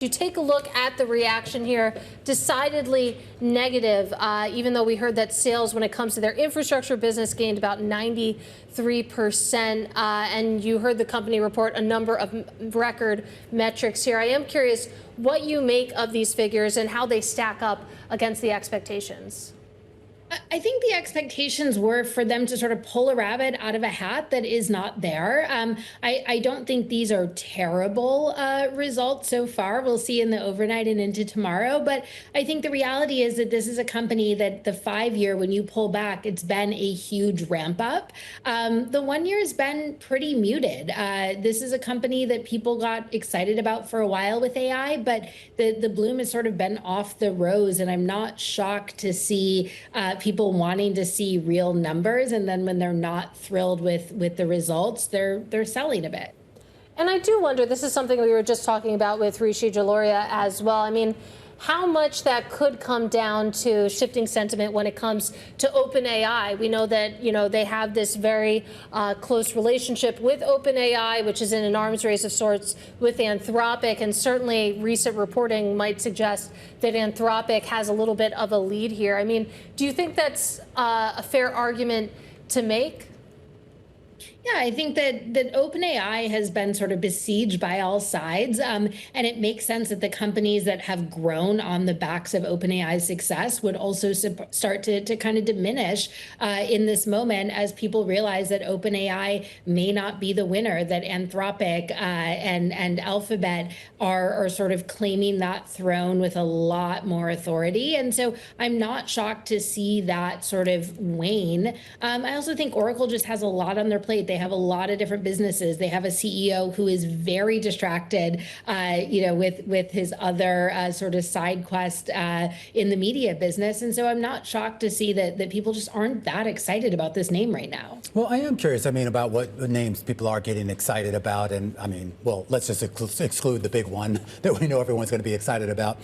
You take a look at the reaction here, decidedly negative, even though we heard that sales when it comes to their infrastructure business gained about 93%, and you heard the company report a number of record metrics here. I am curious what you make of these figures and how they stack up against the expectations. I think the expectations were for them to sort of pull a rabbit out of a hat that is not there. I don't think these are terrible results so far. We'll see in the overnight and into tomorrow. But I think the reality is that this is a company that the 5-year, when you pull back, it's been a huge ramp up. The 1 year has been pretty muted. This is a company that people got excited about for a while with AI, but the bloom has sort of been off the rose. And I'm not shocked to see people wanting to see real numbers, and then when they're not thrilled with the results, they're selling a bit. And I do wonder, this is something we were just talking about with Rishi Jaluria as well. I mean, how much that could come down to shifting sentiment when it comes to OpenAI. We know that, they have this very close relationship with OpenAI, which is in an arms race of sorts with Anthropic. And certainly recent reporting might suggest that Anthropic has a little bit of a lead here. I mean, do you think that's a fair argument to make? Yeah, I think that OpenAI has been sort of besieged by all sides, and it makes sense that the companies that have grown on the backs of OpenAI's success would also start to kind of diminish in this moment as people realize that OpenAI may not be the winner, that Anthropic and Alphabet are sort of claiming that throne with a lot more authority. And so I'm not shocked to see that sort of wane. I also think Oracle just has a lot on their plate. They have a lot of different businesses. They have a CEO who is very distracted, with his other sort of side quest in the media business. And so I'm not shocked to see that people just aren't that excited about this name right now. Well, I am curious, about what names people are getting excited about. And let's just exclude the big one that we know everyone's going to be excited about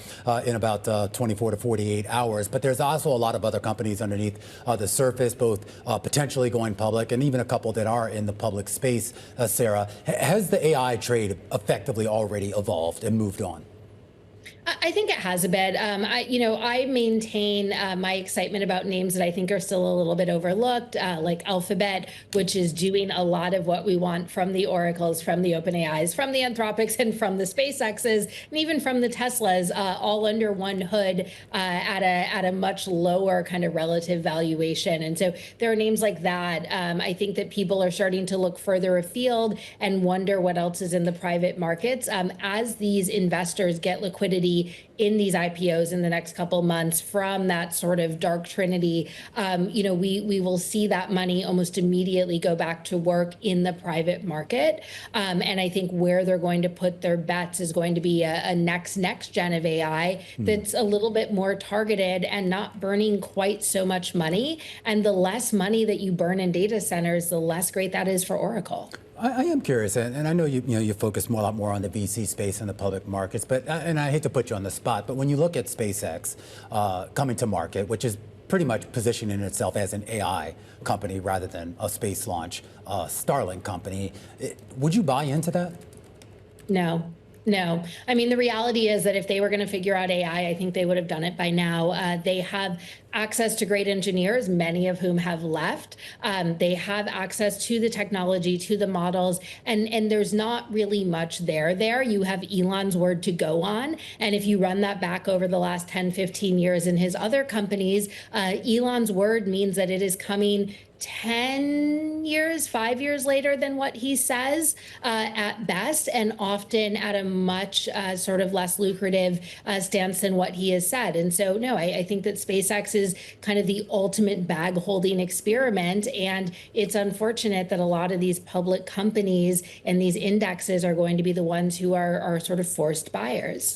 in about 24 to 48 hours. But there's also a lot of other companies underneath the surface, both potentially going public and even a couple that are in the public space. Sarah, has the AI trade effectively already evolved and moved on? I think it has a bit. I maintain my excitement about names that I think are still a little bit overlooked, like Alphabet, which is doing a lot of what we want from the Oracles, from the OpenAIs, from the Anthropics, and from the SpaceXs, and even from the Teslas, all under one hood at a much lower kind of relative valuation. And so there are names like that. I think that people are starting to look further afield and wonder what else is in the private markets as these investors get liquidity in these IPOs in the next couple months from that sort of dark trinity. We will see that money almost immediately go back to work in the private market. And I think where they're going to put their bets is going to be a next gen of AI that's a little bit more targeted and not burning quite so much money. And the less money that you burn in data centers, the less great that is for Oracle. I am curious, and I know you focus a lot more on the VC space and the public markets, but and I hate to put you on the spot, but when you look at SpaceX coming to market, which is pretty much positioning itself as an AI company rather than a space launch Starlink company, would you buy into that? No. I mean, the reality is that if they were going to figure out AI, I think they would have done it by now. They have access to great engineers, many of whom have left. They have access to the technology, to the models, and there's not really much there. You have Elon's word to go on. And if you run that back over the last 10, 15 years in his other companies, Elon's word means that it is coming 10 years, 5 years later than what he says at best, and often at a much sort of less lucrative stance than what he has said. And so, no, I think that SpaceX is kind of the ultimate bag holding experiment. And it's unfortunate that a lot of these public companies and these indexes are going to be the ones who are sort of forced buyers.